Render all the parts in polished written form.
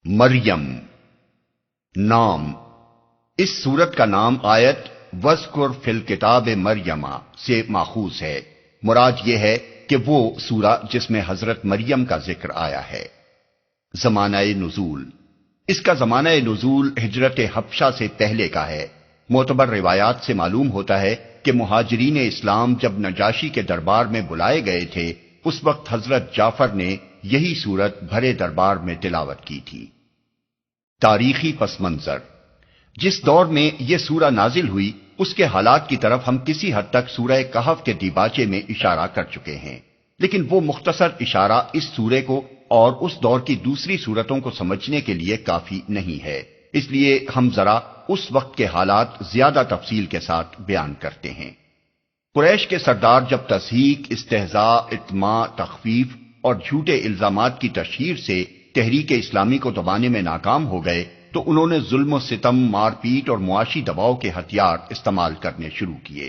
مریم نام۔ اس سورت کا نام آیت وَاذْکُرْ فِی الْکِتَابِ مریم سے ماخوذ ہے۔ مراد یہ ہے کہ وہ سورہ جس میں حضرت مریم کا ذکر آیا ہے۔ زمانہ نزول، اس کا زمانہ نزول ہجرت حبشہ سے پہلے کا ہے۔ معتبر روایات سے معلوم ہوتا ہے کہ مہاجرین اسلام جب نجاشی کے دربار میں بلائے گئے تھے، اس وقت حضرت جعفر نے یہی سورت بھرے دربار میں تلاوت کی تھی۔ تاریخی پس منظر، جس دور میں یہ سورہ نازل ہوئی اس کے حالات کی طرف ہم کسی حد تک سورہ کہف کے دیباچے میں اشارہ کر چکے ہیں، لیکن وہ مختصر اشارہ اس سورے کو اور اس دور کی دوسری سورتوں کو سمجھنے کے لیے کافی نہیں ہے، اس لیے ہم ذرا اس وقت کے حالات زیادہ تفصیل کے ساتھ بیان کرتے ہیں۔ قریش کے سردار جب تضحیک، استہزاء، اطماع، تخفیف اور جھوٹے الزامات کی تشہیر سے تحریک اسلامی کو دبانے میں ناکام ہو گئے تو انہوں نے ظلم و ستم، مار پیٹ اور معاشی دباؤ کے ہتھیار استعمال کرنے شروع کیے۔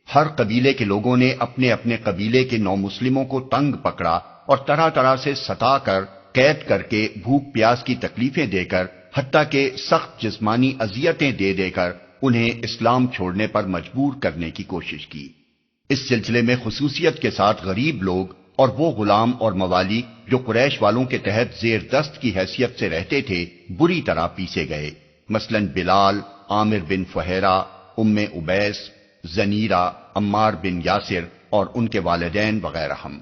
ہر قبیلے کے لوگوں نے اپنے اپنے قبیلے کے نومسلموں کو تنگ پکڑا اور طرح طرح سے ستا کر، قید کر کے، بھوک پیاس کی تکلیفیں دے کر، حتیٰ کہ سخت جسمانی اذیتیں دے دے کر انہیں اسلام چھوڑنے پر مجبور کرنے کی کوشش کی۔ اس سلسلے میں خصوصیت کے ساتھ غریب لوگ اور وہ غلام اور موالی جو قریش والوں کے تحت زیر دست کی حیثیت سے رہتے تھے بری طرح پیسے گئے، مثلا بلال، عامر بن فہیرہ، ام عبیس، زنیرہ، عمار بن یاسر اور ان کے والدین وغیرہ۔ ہم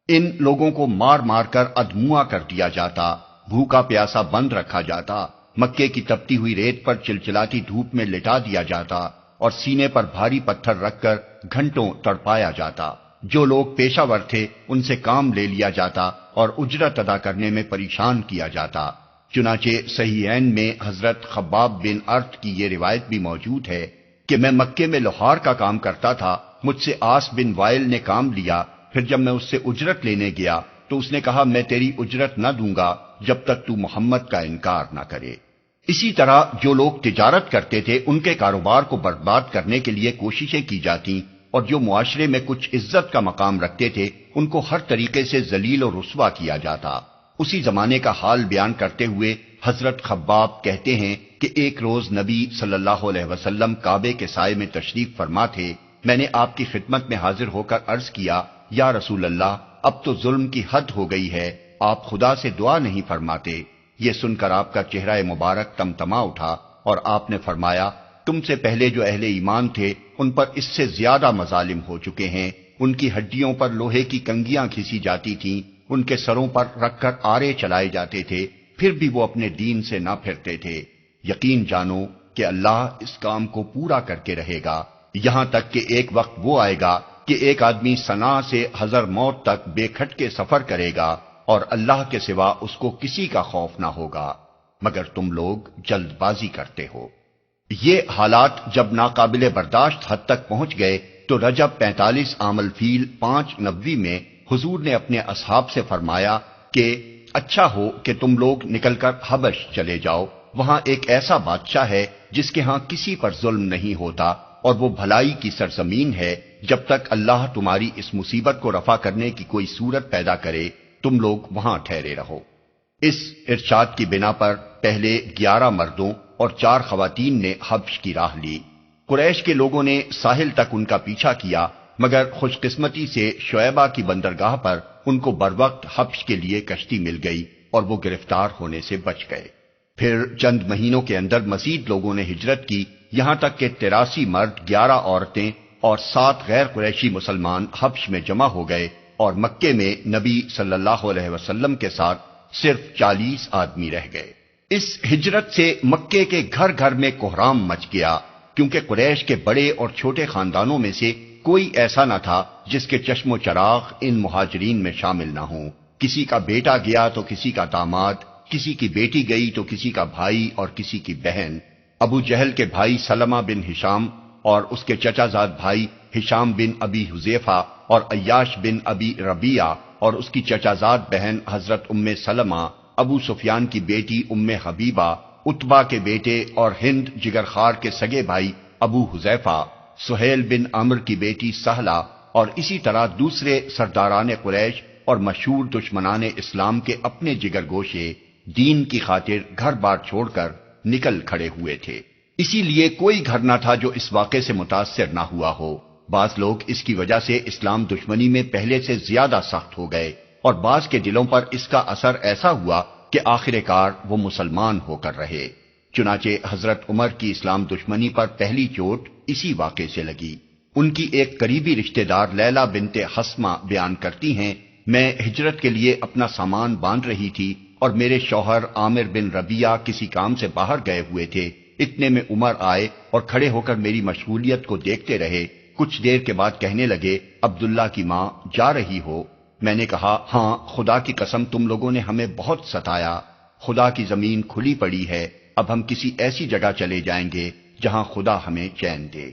ان لوگوں کو مار مار کر ادموا کر دیا جاتا، بھوکا پیاسا بند رکھا جاتا، مکے کی تپتی ہوئی ریت پر چلچلاتی دھوپ میں لٹا دیا جاتا اور سینے پر بھاری پتھر رکھ کر گھنٹوں تڑپایا جاتا۔ جو لوگ پیشہ ور تھے ان سے کام لے لیا جاتا اور اجرت ادا کرنے میں پریشان کیا جاتا۔ چنانچہ صحیحین میں حضرت خباب بن ارت کی یہ روایت بھی موجود ہے کہ میں مکے میں لوہار کا کام کرتا تھا، مجھ سے آس بن وائل نے کام لیا، پھر جب میں اس سے اجرت لینے گیا تو اس نے کہا میں تیری اجرت نہ دوں گا جب تک تو محمد کا انکار نہ کرے۔ اسی طرح جو لوگ تجارت کرتے تھے ان کے کاروبار کو برباد کرنے کے لیے کوششیں کی جاتی، اور جو معاشرے میں کچھ عزت کا مقام رکھتے تھے ان کو ہر طریقے سے ذلیل و رسوا کیا جاتا۔ اسی زمانے کا حال بیان کرتے ہوئے حضرت خباب کہتے ہیں کہ ایک روز نبی صلی اللہ علیہ وسلم کعبے کے سائے میں تشریف فرما تھے۔ میں نے آپ کی خدمت میں حاضر ہو کر عرض کیا، یا رسول اللہ، اب تو ظلم کی حد ہو گئی ہے، آپ خدا سے دعا نہیں فرماتے؟ یہ سن کر آپ کا چہرہ مبارک تمتما اٹھا اور آپ نے فرمایا، تم سے پہلے جو اہل ایمان تھے ان پر اس سے زیادہ مظالم ہو چکے ہیں، ان کی ہڈیوں پر لوہے کی کنگیاں کھینچی جاتی تھیں، ان کے سروں پر رکھ کر آرے چلائے جاتے تھے، پھر بھی وہ اپنے دین سے نہ پھرتے تھے۔ یقین جانو کہ اللہ اس کام کو پورا کر کے رہے گا، یہاں تک کہ ایک وقت وہ آئے گا کہ ایک آدمی صنعاء سے حضر موت تک بے کھٹ کے سفر کرے گا اور اللہ کے سوا اس کو کسی کا خوف نہ ہوگا، مگر تم لوگ جلد بازی کرتے ہو۔ یہ حالات جب ناقابل برداشت حد تک پہنچ گئے تو رجب 45 عام الفیل 5 نبوی میں حضور نے اپنے اصحاب سے فرمایا کہ اچھا ہو کہ تم لوگ نکل کر حبش چلے جاؤ، وہاں ایک ایسا بادشاہ ہے جس کے ہاں کسی پر ظلم نہیں ہوتا اور وہ بھلائی کی سرزمین ہے، جب تک اللہ تمہاری اس مصیبت کو رفع کرنے کی کوئی صورت پیدا کرے تم لوگ وہاں ٹھہرے رہو۔ اس ارشاد کی بنا پر پہلے 11 مردوں اور 4 خواتین نے حبش کی راہ لی۔ قریش کے لوگوں نے ساحل تک ان کا پیچھا کیا، مگر خوش قسمتی سے شعیبہ کی بندرگاہ پر ان کو بروقت حبش کے لیے کشتی مل گئی اور وہ گرفتار ہونے سے بچ گئے۔ پھر چند مہینوں کے اندر مزید لوگوں نے ہجرت کی، یہاں تک کہ 83 مرد، 11 عورتیں اور 7 غیر قریشی مسلمان حبش میں جمع ہو گئے اور مکے میں نبی صلی اللہ علیہ وسلم کے ساتھ صرف 40 آدمی رہ گئے۔ اس ہجرت سے مکے کے گھر گھر میں کوہرام مچ گیا، کیونکہ قریش کے بڑے اور چھوٹے خاندانوں میں سے کوئی ایسا نہ تھا جس کے چشم و چراغ ان مہاجرین میں شامل نہ ہوں۔ کسی کا بیٹا گیا تو کسی کا داماد، کسی کی بیٹی گئی تو کسی کا بھائی اور کسی کی بہن۔ ابو جہل کے بھائی سلمہ بن ہشام اور اس کے چچا زاد بھائی ہشام بن ابی حذیفہ اور عیاش بن ابی ربیعہ اور اس کی چچا زاد بہن حضرت ام سلمہ، ابو سفیان کی بیٹی ام حبیبہ، عتبہ کے بیٹے اور ہند جگر خار کے سگے بھائی ابو حذیفہ، سہیل بن عمرو کی بیٹی سہلہ اور اسی طرح دوسرے سرداران قریش اور مشہور دشمنان اسلام کے اپنے جگر گوشے دین کی خاطر گھر بار چھوڑ کر نکل کھڑے ہوئے تھے۔ اسی لیے کوئی گھر نہ تھا جو اس واقعے سے متاثر نہ ہوا ہو۔ بعض لوگ اس کی وجہ سے اسلام دشمنی میں پہلے سے زیادہ سخت ہو گئے اور بعض کے دلوں پر اس کا اثر ایسا ہوا کہ آخر کار وہ مسلمان ہو کر رہے۔ چنانچہ حضرت عمر کی اسلام دشمنی پر پہلی چوٹ اسی واقعے سے لگی۔ ان کی ایک قریبی رشتہ دار لیلہ بنت حسمہ بیان کرتی ہیں، میں ہجرت کے لیے اپنا سامان باندھ رہی تھی اور میرے شوہر عامر بن ربیعہ کسی کام سے باہر گئے ہوئے تھے۔ اتنے میں عمر آئے اور کھڑے ہو کر میری مشغولیت کو دیکھتے رہے۔ کچھ دیر کے بعد کہنے لگے، عبداللہ کی ماں جا رہی ہو؟ میں نے کہا، ہاں، خدا کی قسم تم لوگوں نے ہمیں بہت ستایا۔ خدا کی زمین کھلی پڑی ہے، اب ہم کسی ایسی جگہ چلے جائیں گے جہاں خدا ہمیں چین دے۔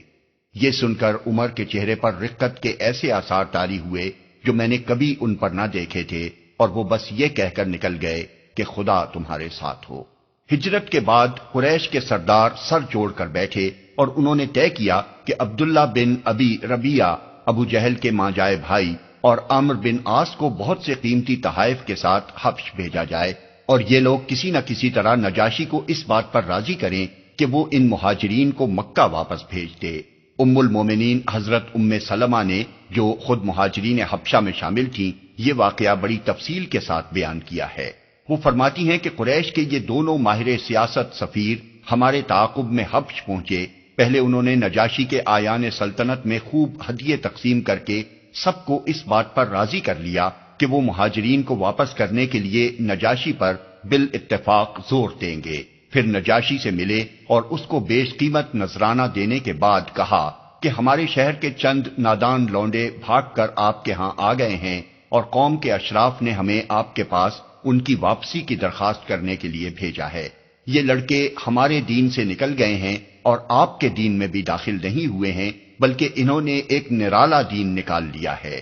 یہ سن کر عمر کے چہرے پر رقت کے ایسے آثار طاری ہوئے جو میں نے کبھی ان پر نہ دیکھے تھے، اور وہ بس یہ کہہ کر نکل گئے کہ خدا تمہارے ساتھ ہو۔ ہجرت کے بعد قریش کے سردار سر جوڑ کر بیٹھے اور انہوں نے طے کیا کہ عبداللہ بن ابی ربیعہ ابو جہل کے ماں جائے بھائی اور عامر بن عاص کو بہت سے قیمتی تحائف کے ساتھ حبش بھیجا جائے، اور یہ لوگ کسی نہ کسی طرح نجاشی کو اس بات پر راضی کریں کہ وہ ان مہاجرین کو مکہ واپس بھیج دے۔ ام المومنین حضرت ام سلمہ نے، جو خود مہاجرین حبشہ میں شامل تھیں، یہ واقعہ بڑی تفصیل کے ساتھ بیان کیا ہے۔ وہ فرماتی ہیں کہ قریش کے یہ دونوں ماہر سیاست سفیر ہمارے تعاقب میں حبش پہنچے۔ پہلے انہوں نے نجاشی کے آیان سلطنت میں خوب ہدیے تقسیم کر کے سب کو اس بات پر راضی کر لیا کہ وہ مہاجرین کو واپس کرنے کے لیے نجاشی پر بالاتفاق زور دیں گے۔ پھر نجاشی سے ملے اور اس کو بیش قیمت نذرانہ دینے کے بعد کہا کہ ہمارے شہر کے چند نادان لونڈے بھاگ کر آپ کے ہاں آ گئے ہیں اور قوم کے اشراف نے ہمیں آپ کے پاس ان کی واپسی کی درخواست کرنے کے لیے بھیجا ہے۔ یہ لڑکے ہمارے دین سے نکل گئے ہیں اور آپ کے دین میں بھی داخل نہیں ہوئے ہیں، بلکہ انہوں نے ایک نرالا دین نکال لیا ہے۔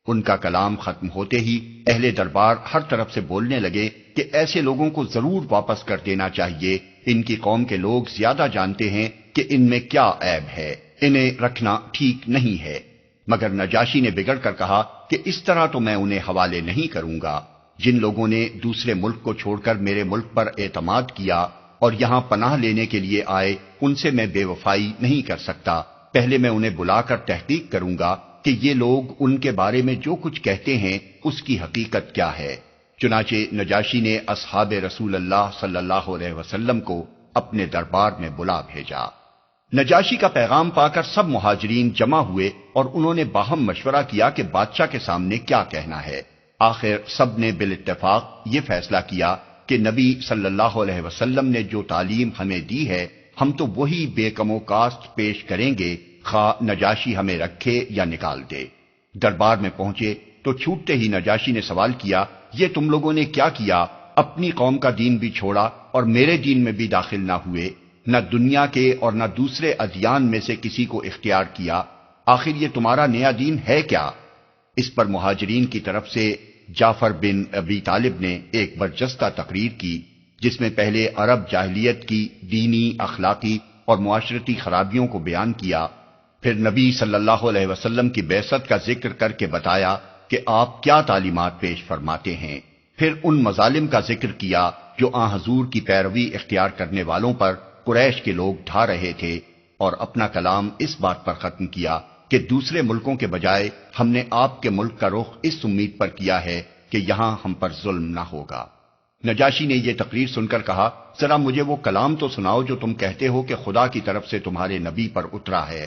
ان کا کلام ختم ہوتے ہی اہل دربار ہر طرف سے بولنے لگے کہ ایسے لوگوں کو ضرور واپس کر دینا چاہیے، ان کی قوم کے لوگ زیادہ جانتے ہیں کہ ان میں کیا عیب ہے، انہیں رکھنا ٹھیک نہیں ہے۔ مگر نجاشی نے بگڑ کر کہا کہ اس طرح تو میں انہیں حوالے نہیں کروں گا۔ جن لوگوں نے دوسرے ملک کو چھوڑ کر میرے ملک پر اعتماد کیا اور یہاں پناہ لینے کے لیے آئے، ان سے میں بے وفائی نہیں کر سکتا۔ پہلے میں انہیں بلا کر تحقیق کروں گا کہ یہ لوگ ان کے بارے میں جو کچھ کہتے ہیں اس کی حقیقت کیا ہے۔ چنانچہ نجاشی نے اصحاب رسول اللہ صلی اللہ علیہ وسلم کو اپنے دربار میں بلا بھیجا۔ نجاشی کا پیغام پا کر سب مہاجرین جمع ہوئے اور انہوں نے باہم مشورہ کیا کہ بادشاہ کے سامنے کیا کہنا ہے۔ آخر سب نے بالاتفاق یہ فیصلہ کیا کہ نبی صلی اللہ علیہ وسلم نے جو تعلیم ہمیں دی ہے ہم تو وہی بے کم و کاست پیش کریں گے، خواہ نجاشی ہمیں رکھے یا نکال دے۔ دربار میں پہنچے تو چھوٹتے ہی نجاشی نے سوال کیا، یہ تم لوگوں نے کیا کیا؟ اپنی قوم کا دین بھی چھوڑا اور میرے دین میں بھی داخل نہ ہوئے، نہ دنیا کے اور نہ دوسرے ادیان میں سے کسی کو اختیار کیا، آخر یہ تمہارا نیا دین ہے کیا؟ اس پر مہاجرین کی طرف سے جعفر بن ابی طالب نے ایک برجستہ تقریر کی، جس میں پہلے عرب جاہلیت کی دینی، اخلاقی اور معاشرتی خرابیوں کو بیان کیا، پھر نبی صلی اللہ علیہ وسلم کی بعثت کا ذکر کر کے بتایا کہ آپ کیا تعلیمات پیش فرماتے ہیں، پھر ان مظالم کا ذکر کیا جو آن حضور کی پیروی اختیار کرنے والوں پر قریش کے لوگ ڈھا رہے تھے، اور اپنا کلام اس بات پر ختم کیا کہ دوسرے ملکوں کے بجائے ہم نے آپ کے ملک کا رخ اس امید پر کیا ہے کہ یہاں ہم پر ظلم نہ ہوگا۔ نجاشی نے یہ تقریر سن کر کہا، ذرا مجھے وہ کلام تو سناؤ جو تم کہتے ہو کہ خدا کی طرف سے تمہارے نبی پر اترا ہے۔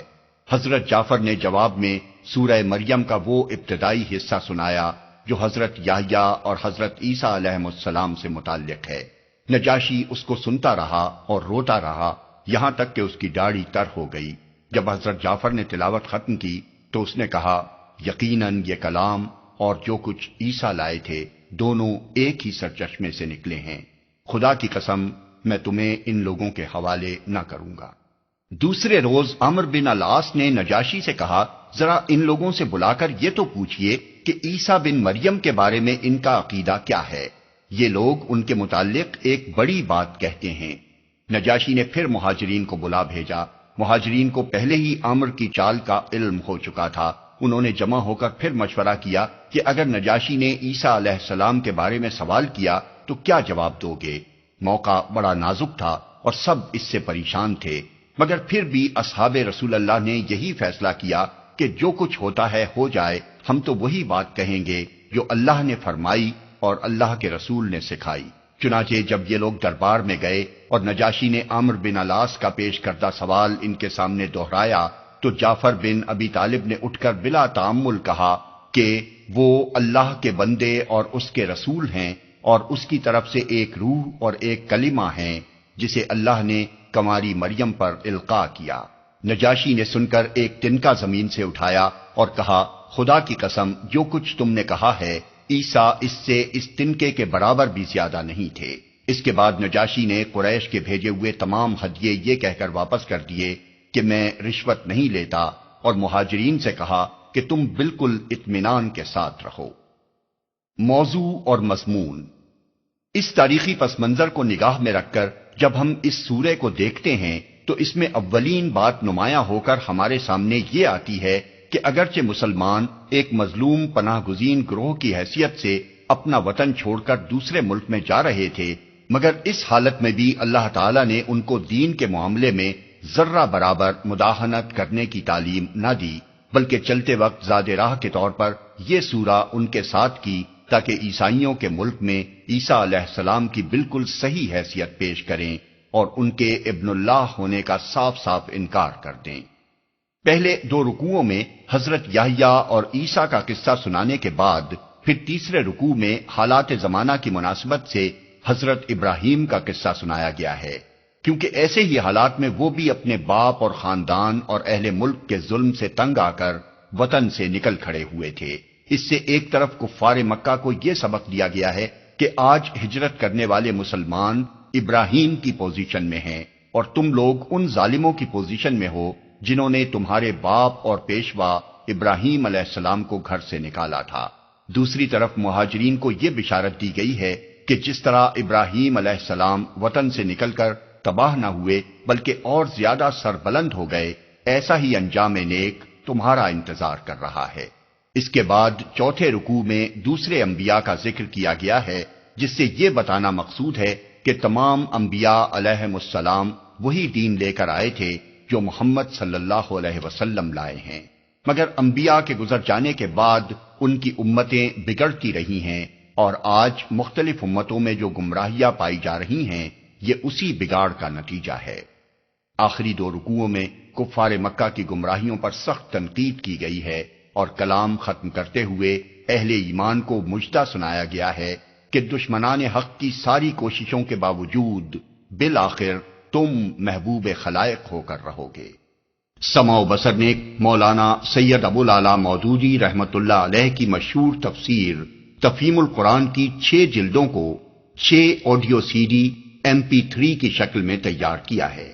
حضرت جعفر نے جواب میں سورہ مریم کا وہ ابتدائی حصہ سنایا جو حضرت یحییٰ اور حضرت عیسیٰ علیہ السلام سے متعلق ہے۔ نجاشی اس کو سنتا رہا اور روتا رہا یہاں تک کہ اس کی داڑھی تر ہو گئی۔ جب حضرت جعفر نے تلاوت ختم کی تو اس نے کہا، یقیناً یہ کلام اور جو کچھ عیسیٰ لائے تھے دونوں ایک ہی سرچشمے سے نکلے ہیں، خدا کی قسم میں تمہیں ان لوگوں کے حوالے نہ کروں گا۔ دوسرے روز عمرو بن العاص نے نجاشی سے کہا، ذرا ان لوگوں سے بلا کر یہ تو پوچھئے کہ عیسیٰ بن مریم کے بارے میں ان کا عقیدہ کیا ہے، یہ لوگ ان کے متعلق ایک بڑی بات کہتے ہیں۔ نجاشی نے پھر مہاجرین کو بلا بھیجا۔ مہاجرین کو پہلے ہی عامر کی چال کا علم ہو چکا تھا۔ انہوں نے جمع ہو کر پھر مشورہ کیا کہ اگر نجاشی نے عیسیٰ علیہ السلام کے بارے میں سوال کیا تو کیا جواب دو گے؟ موقع بڑا نازک تھا اور سب اس سے پریشان تھے، مگر پھر بھی اصحاب رسول اللہ نے یہی فیصلہ کیا کہ جو کچھ ہوتا ہے ہو جائے، ہم تو وہی بات کہیں گے جو اللہ نے فرمائی اور اللہ کے رسول نے سکھائی۔ چنانچہ جب یہ لوگ دربار میں گئے اور نجاشی نے عامر بن العاص کا پیش کردہ سوال ان کے سامنے دہرایا تو جعفر بن ابی طالب نے اٹھ کر بلا تأمل کہا کہ وہ اللہ کے بندے اور اس کے رسول ہیں اور اس کی طرف سے ایک روح اور ایک کلمہ ہیں جسے اللہ نے کنواری مریم پر القاء کیا۔ نجاشی نے سن کر ایک تنکا زمین سے اٹھایا اور کہا، خدا کی قسم جو کچھ تم نے کہا ہے عیسیٰ اس سے اس تنکے کے برابر بھی زیادہ نہیں تھے۔ اس کے بعد نجاشی نے قریش کے بھیجے ہوئے تمام ہدیے یہ کہہ کر واپس کر دیے کہ میں رشوت نہیں لیتا، اور مہاجرین سے کہا کہ تم بالکل اطمینان کے ساتھ رہو۔ موضوع اور مضمون۔ اس تاریخی پس منظر کو نگاہ میں رکھ کر جب ہم اس سورہ کو دیکھتے ہیں تو اس میں اولین بات نمایاں ہو کر ہمارے سامنے یہ آتی ہے کہ اگرچہ مسلمان ایک مظلوم پناہ گزین گروہ کی حیثیت سے اپنا وطن چھوڑ کر دوسرے ملک میں جا رہے تھے، مگر اس حالت میں بھی اللہ تعالیٰ نے ان کو دین کے معاملے میں ذرہ برابر مداہنت کرنے کی تعلیم نہ دی، بلکہ چلتے وقت زاد راہ کے طور پر یہ سورہ ان کے ساتھ کی تاکہ عیسائیوں کے ملک میں عیسیٰ علیہ السلام کی بالکل صحیح حیثیت پیش کریں اور ان کے ابن اللہ ہونے کا صاف صاف انکار کر دیں۔ پہلے 2 رکوعوں میں حضرت یحییٰ اور عیسیٰ کا قصہ سنانے کے بعد پھر تیسرے رکوع میں حالات زمانہ کی مناسبت سے حضرت ابراہیم کا قصہ سنایا گیا ہے، کیونکہ ایسے ہی حالات میں وہ بھی اپنے باپ اور خاندان اور اہل ملک کے ظلم سے تنگ آ کر وطن سے نکل کھڑے ہوئے تھے۔ اس سے ایک طرف کفار مکہ کو یہ سبق دیا گیا ہے کہ آج ہجرت کرنے والے مسلمان ابراہیم کی پوزیشن میں ہیں اور تم لوگ ان ظالموں کی پوزیشن میں ہو جنہوں نے تمہارے باپ اور پیشوا ابراہیم علیہ السلام کو گھر سے نکالا تھا۔ دوسری طرف مہاجرین کو یہ بشارت دی گئی ہے کہ جس طرح ابراہیم علیہ السلام وطن سے نکل کر تباہ نہ ہوئے بلکہ اور زیادہ سربلند ہو گئے، ایسا ہی انجام نیک تمہارا انتظار کر رہا ہے۔ اس کے بعد چوتھے رکوع میں دوسرے انبیاء کا ذکر کیا گیا ہے، جس سے یہ بتانا مقصود ہے کہ تمام انبیاء علیہم السلام وہی دین لے کر آئے تھے جو محمد صلی اللہ علیہ وسلم لائے ہیں، مگر انبیاء کے گزر جانے کے بعد ان کی امتیں بگڑتی رہی ہیں اور آج مختلف امتوں میں جو گمراہیاں پائی جا رہی ہیں یہ اسی بگاڑ کا نتیجہ ہے۔ آخری 2 رکوعوں میں کفار مکہ کی گمراہیوں پر سخت تنقید کی گئی ہے اور کلام ختم کرتے ہوئے اہل ایمان کو مجدہ سنایا گیا ہے کہ دشمنان حق کی ساری کوششوں کے باوجود بالآخر تم محبوب خلائق ہو کر رہو گے۔ سمع و بصر نے مولانا سید ابو العلا مودودی رحمت اللہ علیہ کی مشہور تفسیر تفہیم القرآن کی 6 جلدوں کو 6 آڈیو CD MP3 کی شکل میں تیار کیا ہے۔